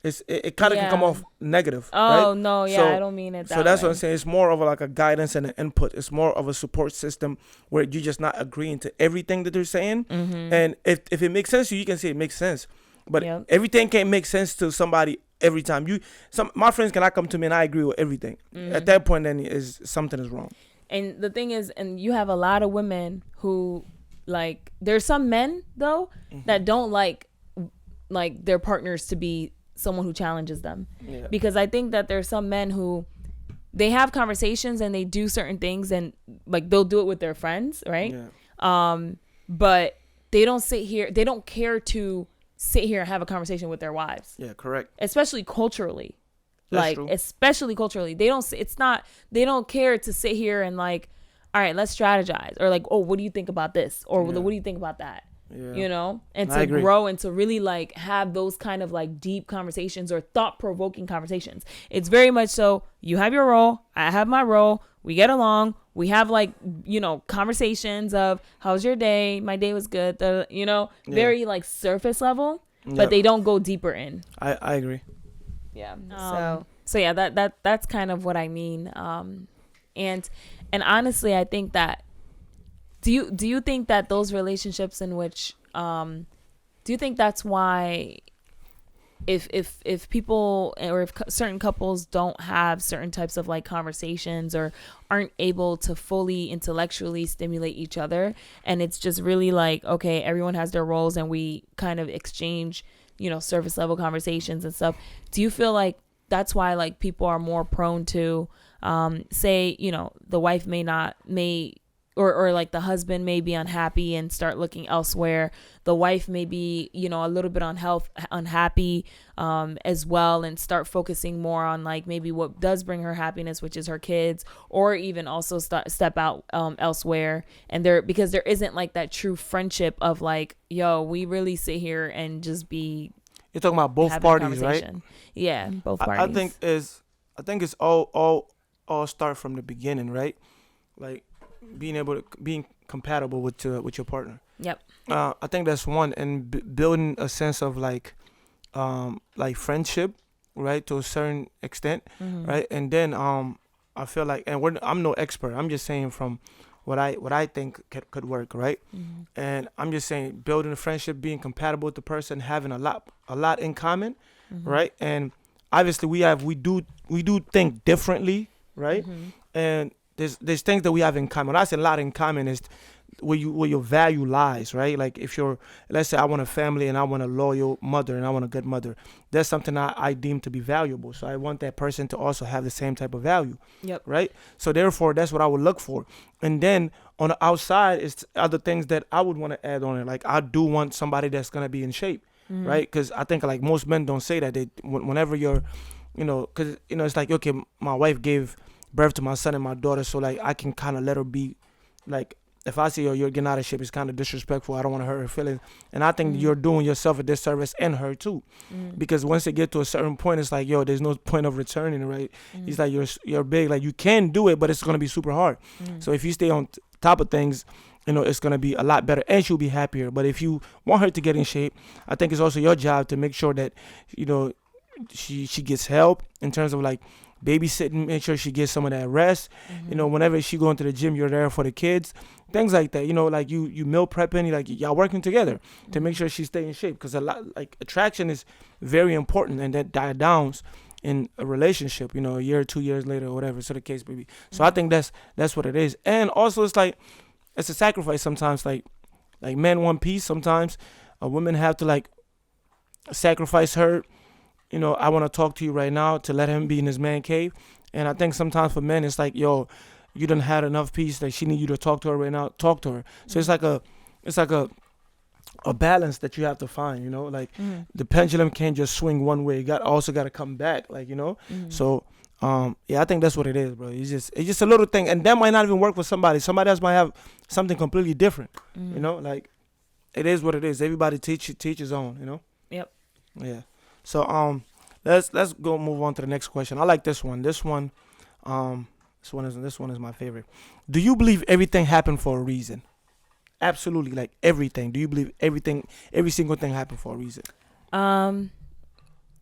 it kind of can come off negative. Oh, right? No, yeah, so, I don't mean it that way. So that's what I'm saying. It's more of like a guidance and an input. It's more of a support system where you're just not agreeing to everything that they're saying. And if it makes sense to you, you can say it makes sense. But everything can't make sense to somebody every time. My friends cannot come to me and I agree with everything. At that point, then something is wrong. And the thing is, and you have a lot of women who, like, there's some men though that don't like their partners to be someone who challenges them. Yeah. Because I think that there's some men who they have conversations and they do certain things, and like they'll do it with their friends, right? Yeah. But they don't care to sit here and have a conversation with their wives. Yeah, correct. Especially culturally. That's true. Especially culturally. They don't care to sit here and like, all right, let's strategize, or like, oh, what do you think about this? Or what do you think about that? Yeah. And to grow and to really like have those kind of like deep conversations or thought-provoking conversations. It's very much so, you have your role, I have my role, we get along, we have like, conversations of how's your day? My day was good. Very like surface level, but they don't go deeper in. I agree. Yeah. So yeah, that's kind of what I mean. And honestly, I think that do you think that those relationships in which do you think that's why if people or if certain couples don't have certain types of like conversations or aren't able to fully intellectually stimulate each other, and it's just really like, okay, everyone has their roles and we kind of exchange surface level conversations and stuff, do you feel like that's why like people are more prone to say the wife may or like the husband may be unhappy and start looking elsewhere, the wife may be a little bit unhappy as well, and start focusing more on like maybe what does bring her happiness, which is her kids, or even also step out elsewhere, and because there isn't like that true friendship of like, we really sit here and just be. You're talking about both parties, right? Yeah, both parties. I think it's all start from the beginning, right? Like being compatible with your partner. Yep. I think that's one, and building a sense of like friendship, right, to a certain extent, right? And then I feel like, and I'm no expert. I'm just saying from what I think could work, right? And I'm just saying building a friendship, being compatible with the person, having a lot in common, right? And obviously we do think differently, right? And there's things that we have in common. When I say a lot in common is where your value lies, right? Like let's say I want a family and I want a loyal mother and I want a good mother. That's something I deem to be valuable. So I want that person to also have the same type of value. Yep. Right? So therefore, that's what I would look for. And then on the outside is other things that I would want to add on it. Like I do want somebody that's going to be in shape, right? Because I think like most men don't say that. Whenever you're, because, it's like, okay, my wife gave birth to my son and my daughter, so like I can kind of let her be, like, if I say, you're getting out of shape, it's kind of disrespectful. I don't want to hurt her feelings. And I think you're doing yourself a disservice and her too. Because once they get to a certain point, it's like, there's no point of returning, right? It's like you're big, like you can do it, but it's going to be super hard. So if you stay on top of things, it's going to be a lot better and she'll be happier. But if you want her to get in shape, I think it's also your job to make sure that, she gets help in terms of like babysitting, make sure she gets some of that rest. Whenever she going to the gym, you're there for the kids, things like that. Like you meal prepping, like y'all working together to make sure she stay in shape, because a lot like attraction is very important, and that die downs in a relationship, a year or 2 years later or whatever, so the case may be. So I think that's what it is. And also it's like it's a sacrifice sometimes. Like men want peace. Sometimes a woman have to like sacrifice her. I want to talk to you right now, to let him be in his man cave. And I think sometimes for men, it's like, you done had enough peace that she need you to talk to her right now. Talk to her. So it's like a balance that you have to find, like the pendulum can't just swing one way. You also got to come back, like, So, I think that's what it is, bro. It's just a little thing. And that might not even work for somebody. Somebody else might have something completely different, like, it is what it is. Everybody teach his own, you know. Yep. Yeah. So let's go move on to the next question. I like this one. This one is my favorite. Do you believe everything happened for a reason? Absolutely, like everything. Do you believe every single thing happened for a reason?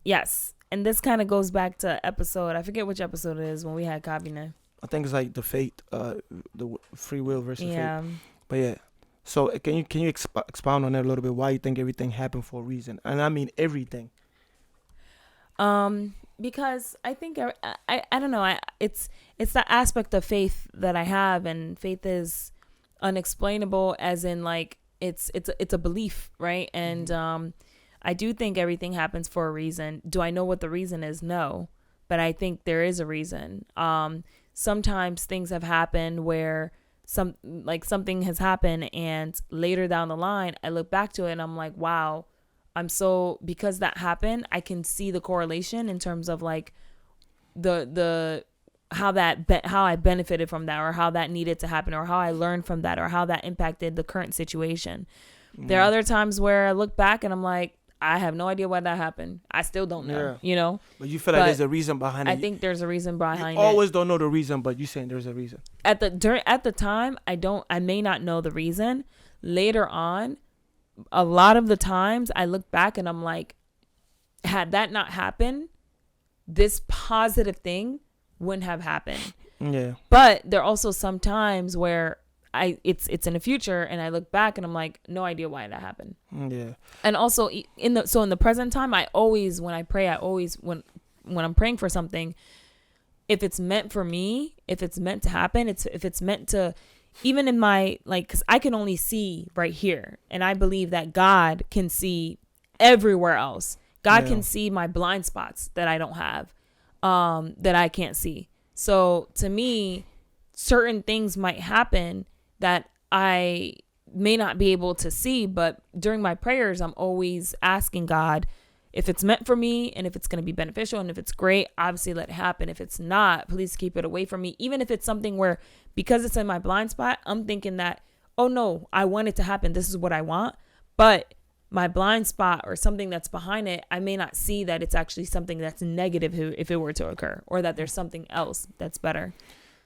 Yes. And this kind of goes back to episode, I forget which episode it is when we had Kabine. I think it's like the fate, the free will versus Yeah. fate. But yeah. So can you expound on that a little bit? Why you think everything happened for a reason? And I mean everything. Because I think I don't know. It's the aspect of faith that I have, and faith is unexplainable, as in like it's a belief, right? And I do think everything happens for a reason. Do I know what the reason is? No, but I think there is a reason. Sometimes things have happened where something has happened, and later down the line I look back to it and I'm like, wow, because that happened, I can see the correlation in terms of like the how I benefited from that, or how that needed to happen, or how I learned from that, or how that impacted the current situation. There are other times where I look back and I'm like, I have no idea why that happened. I still don't know, you know. But you feel like there's a reason behind it. I think there's a reason behind it. You always don't know the reason, but you saying there's a reason. At the time, I may not know the reason. Later on, a lot of the times I look back and I'm like, had that not happened, this positive thing wouldn't have happened. Yeah. But there are also some times where it's in the future and I look back and I'm like, no idea why that happened. Yeah. And also in the present time, I always, when I pray, when I'm praying for something, if it's meant for me, if it's meant to happen, if it's meant to, even in my, like, because I can only see right here, and I believe that God can see everywhere else. God can see my blind spots that I don't have, that I can't see. So to me, certain things might happen that I may not be able to see, but during my prayers, I'm always asking God, if it's meant for me and if it's going to be beneficial and if it's great, obviously let it happen. If it's not, please keep it away from me. Even if it's something where, because it's in my blind spot, I'm thinking that, oh no, I want it to happen. This is what I want. But my blind spot or something that's behind it, I may not see that it's actually something that's negative if it were to occur, or that there's something else that's better.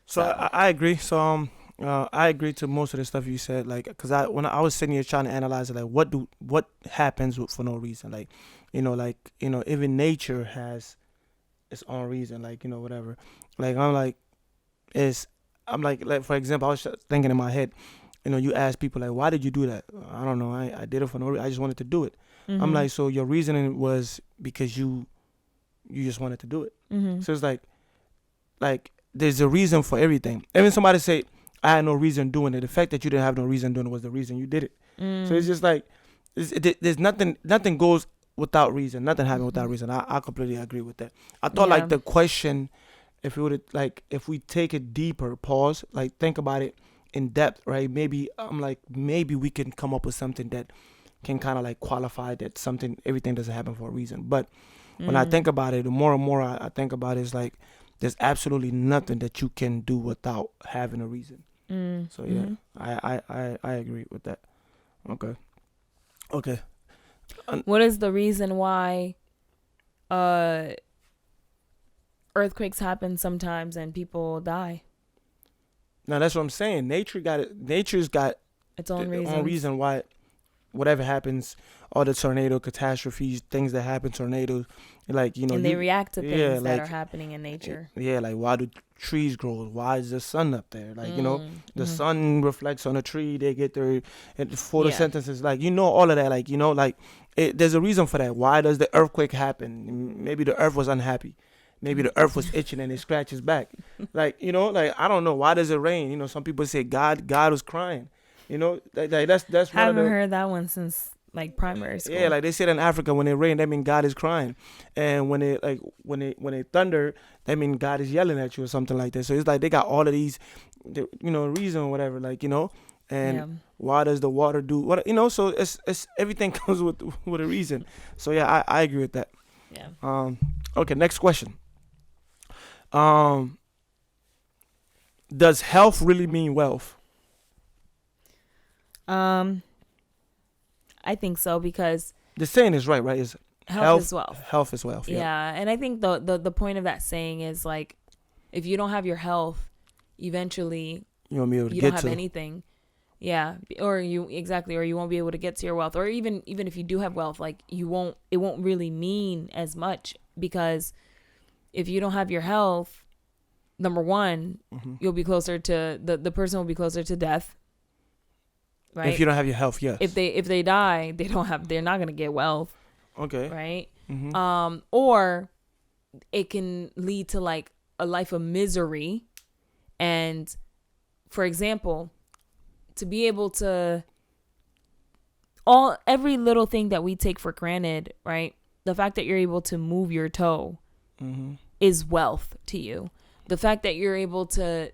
So I agree. So I agree to most of the stuff you said, like, because when I was sitting here trying to analyze it, like, what happens for no reason, like, even nature has its own reason, like, whatever. Like, I'm like for example, I was thinking in my head, you ask people like, why did you do that? I don't know. I did it for no reason. I just wanted to do it. Mm-hmm. I'm like, so your reasoning was because you just wanted to do it. Mm-hmm. So it's like there's a reason for everything. Even somebody say, I had no reason doing it. The fact that you didn't have no reason doing it was the reason you did it. Mm. So it's just like, there's nothing goes without reason. Nothing happens without reason. I completely agree with that. I thought like the question, if we take it deeper, pause, like think about it in depth, right? Maybe we can come up with something that can kind of like qualify that everything doesn't happen for a reason. But when I think about it, the more and more I think about it, it's like there's absolutely nothing that you can do without having a reason. So yeah, I agree with that. Okay. What is the reason why earthquakes happen sometimes and people die? Now that's what I'm saying. Nature's got its own reason why whatever happens, all the tornado catastrophes, things that happen, tornadoes, like, and they react to things that are happening in nature. Yeah, like why do trees grow? Why is the sun up there? Like, the sun reflects on a tree. They get their photosynthesis. Like, all of that. Like, there's a reason for that. Why does the earthquake happen? Maybe the earth was unhappy. Maybe the earth was itching and it scratched his back. Like, like, I don't know. Why does it rain? Some people say God was crying. That's one. Haven't heard that one since like primary school. Yeah, like they said in Africa, when it rain, that means God is crying, and when it thunder, that means God is yelling at you or something like that. So it's like they got all of these, reason or whatever, like, and why does the water do what? So it's everything comes with a reason. So yeah, I agree with that. Yeah. Okay, next question. Does health really mean wealth? I think so, because the saying is right? Is health is wealth. Health is wealth. Yeah, and I think the point of that saying is like, if you don't have your health, eventually you won't be able to you get don't have to anything. Yeah, or you won't be able to get to your wealth, or even if you do have wealth, like it won't really mean as much, because if you don't have your health, number one, you'll be closer to the person will be closer to death. Right? If you don't have your health, yes. If they die, they're not gonna get wealth. Okay. Right. Mm-hmm. Or it can lead to like a life of misery, and for example, to be able to every little thing that we take for granted, right? The fact that you're able to move your toe is wealth to you. The fact that you're able to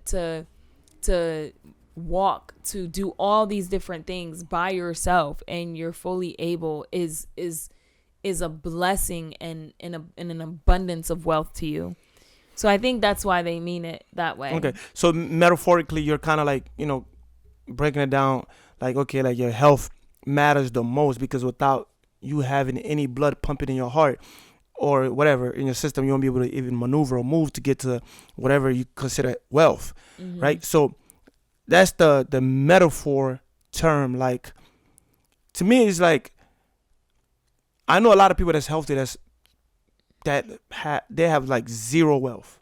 walk, to do all these different things by yourself, and you're fully able is a blessing and an abundance of wealth to you. So I think that's why they mean it that way. Okay. So metaphorically, you're kind of like, breaking it down, like, okay, like your health matters the most, because without you having any blood pumping in your heart or whatever in your system, you won't be able to even maneuver or move to get to whatever you consider wealth, right? So that's the metaphor term. Like, to me, it's like, I know a lot of people that's healthy they have like zero wealth,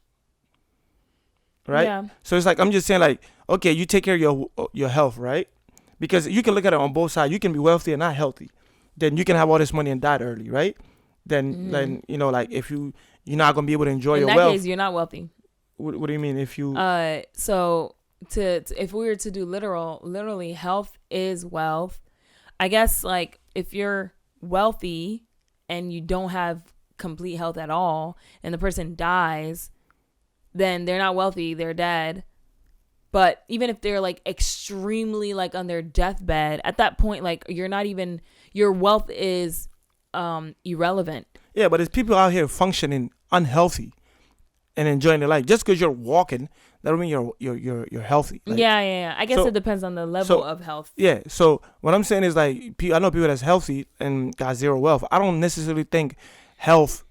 right? Yeah. So it's like, I'm just saying, like, okay, you take care of your health, right? Because you can look at it on both sides. You can be wealthy and not healthy. Then you can have all this money and die early, right? Then like, if you're not gonna be able to enjoy your wealth. In that case, you're not wealthy. What do you mean? If you so if we were to do literally, health is wealth. I guess, like, if you're wealthy and you don't have complete health at all, and the person dies, then they're not wealthy, they're dead. But even if they're like extremely like on their deathbed, at that point, like, your wealth is irrelevant. Yeah, but there's people out here functioning unhealthy and enjoying their life. Just because you're walking, that don't mean you're healthy. Like, yeah. I guess it depends on the level of health. Yeah. So what I'm saying is, like, I know people that's healthy and got zero wealth. I don't necessarily think health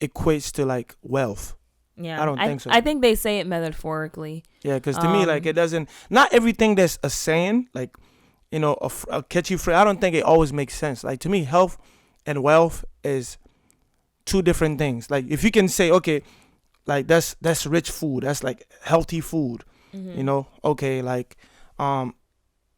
equates to like wealth. Yeah, I don't think so. I think they say it metaphorically. Yeah, because to me, like, it doesn't. Not everything that's a saying, like, a catchy phrase, I don't think it always makes sense. Like, to me, health and wealth is two different things. Like, if you can say, okay, like, that's rich food, that's like healthy food, okay, like,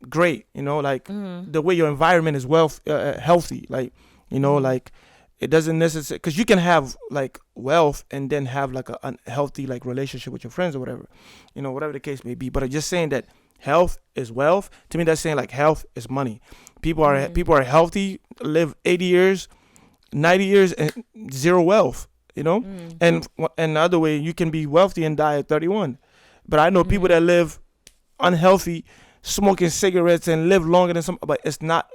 great, like the way your environment is healthy, like, like, it doesn't necessarily, because you can have like wealth and then have like a unhealthy like relationship with your friends or whatever, whatever the case may be. But I'm just saying that health is wealth. To me, that's saying like health is money. People are healthy, live 80 years, 90 years, and zero wealth. And the other way, you can be wealthy and die at 31. But I know people that live unhealthy, smoking cigarettes, and live longer than some. But it's not.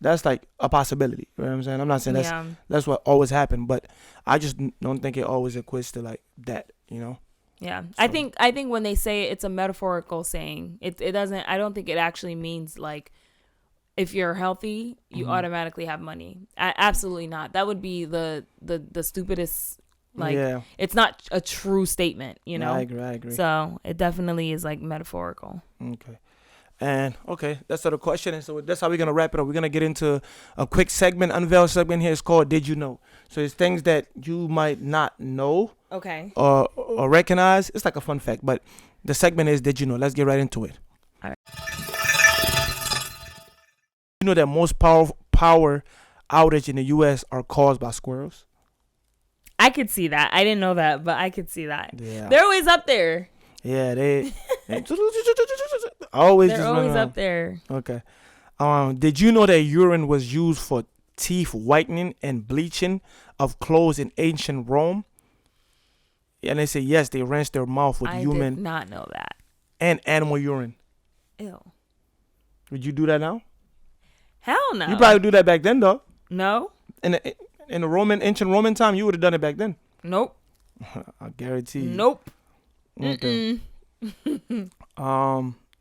That's like a possibility. You know what I'm saying? I'm not saying that's what always happened, but I just don't think it always equates to like that, Yeah. So. I think when they say it's a metaphorical saying, it doesn't, I don't think it actually means like, if you're healthy, you automatically have money. Absolutely not. That would be the stupidest, like, it's not a true statement, No, I agree. So it definitely is like metaphorical. Okay. And that's the question. And so that's how we're going to wrap it up. We're going to get into a quick segment, unveil segment here. It's called Did You Know? So it's things that you might not know. Okay. Or recognize. It's like a fun fact, but the segment is Did You Know? Let's get right into it. All right. You know that most power outage in the U.S. are caused by squirrels? I could see that. I didn't know that, but I could see that. Yeah. They're always up there. Yeah, they always up there. Okay. Did you know that urine was used for teeth whitening and bleaching of clothes in ancient Rome? And they say yes, they rinsed their mouth with human. I did not know that. And animal urine. Ew. Would you do that now? Hell no. You probably do that back then, though. No. In the ancient Roman time, you would have done it back then. Nope. I guarantee you. Nope. Okay.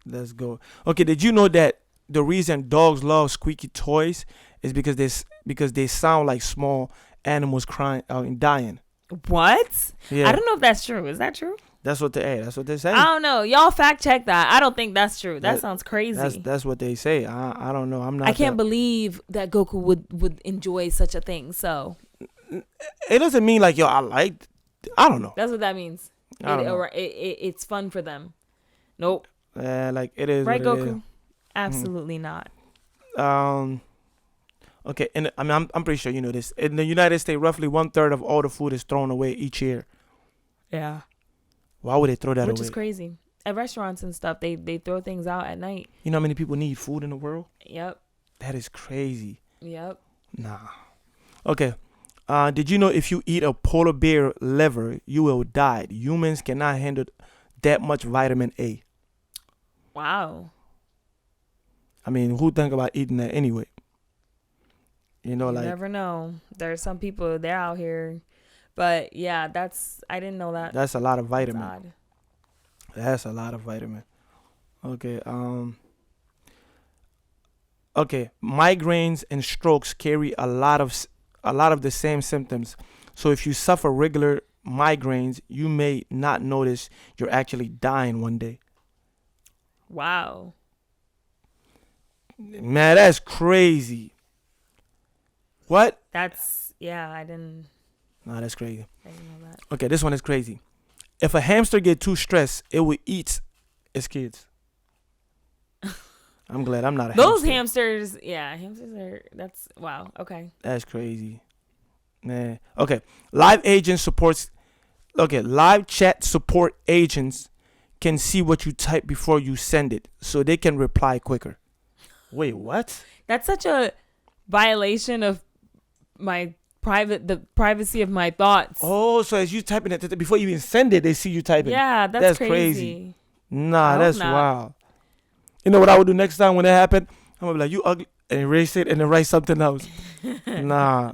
Let's go. Okay, did you know that the reason dogs love squeaky toys is because they sound like small animals crying out and dying. What? Yeah. I don't know if that's true. Is that true? That's what they say. I don't know. Y'all fact check that. I don't think that's true. That sounds crazy. That's what they say. I don't know. I can't believe that Goku would enjoy such a thing. So it doesn't mean like, yo, I don't know. That's what that means. It's fun for them. Nope. Like it is. Right, Goku? Absolutely not. Okay, and I'm pretty sure you know this. In the United States, roughly 1/3 of all the food is thrown away each year. Yeah. Why would they throw that away? Which is crazy. At restaurants and stuff, they throw things out at night. You know how many people need food in the world? Yep. That is crazy. Yep. Nah. Okay. Did you know if you eat a polar bear liver, you will die? Humans cannot handle that much vitamin A. Wow. I mean, who think about eating that anyway? You know, you never know. There's some people, they're out here. But yeah, I didn't know that. That's a lot of vitamin. That's a lot of vitamin. Okay. Okay. Migraines and strokes carry a lot of the same symptoms. So if you suffer regular migraines, you may not notice you're actually dying one day. Wow. Man, that's crazy. What? I didn't. Nah, that's crazy. I didn't know that. Okay, this one is crazy. If a hamster get too stressed, it will eat its kids. I'm glad I'm not a Those hamster. hamsters are, wow, okay. That's crazy. Man. Okay, live chat support agents can see what you type before you send it, so they can reply quicker. Wait, what? That's such a violation of the privacy of my thoughts. Oh, so as you typing it, before you even send it, they see you typing. Yeah, that's crazy. Nah, that's wild. You know what I would do next time when it happened? I'm gonna be like, you ugly, and erase it and then write something else. Nah.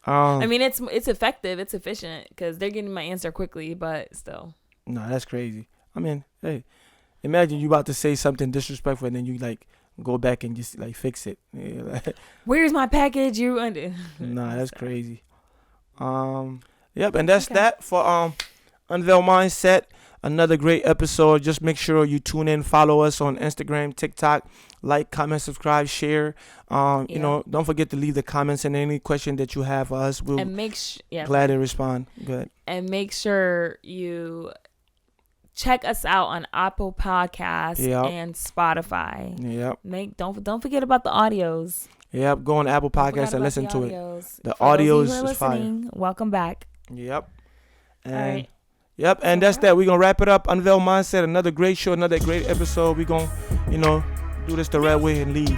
I mean, it's effective, it's efficient because they're getting my answer quickly, but still. Nah, that's crazy. I mean, hey, imagine you about to say something disrespectful and then you like go back and just like fix it. Yeah, like, where's my package? Nah, that's crazy. Yep, and that's that for Unveiled Mindset. Another great episode. Just make sure you tune in, follow us on Instagram, TikTok, like, comment, subscribe, share. You know, don't forget to leave the comments and any question that you have for us. We'll glad to respond. Good. And make sure you check us out on Apple Podcasts and Spotify. Yep. Don't forget about the audios. Yep. Go on Apple Podcasts and listen to it. The For audios is fire. Welcome back. Yep. And all right. Yep, and that's that. We're going to wrap it up. Unveiled Mindset, another great show, another great episode. We're going to, do this the right way and leave.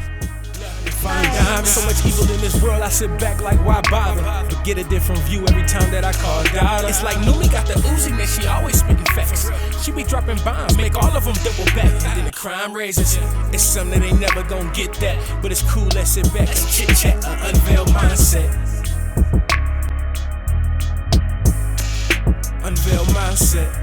So much evil in this world, I sit back like, why bother? But get a different view every time that I call God. It's like Numi got the Uzi, man, she always spitting facts. She be dropping bombs, make all of them double back. And then the crime raises. It's something they never gonna get that. But it's cool, let's sit back and chit chat. Unveiled Mindset. Unveiled Mindset.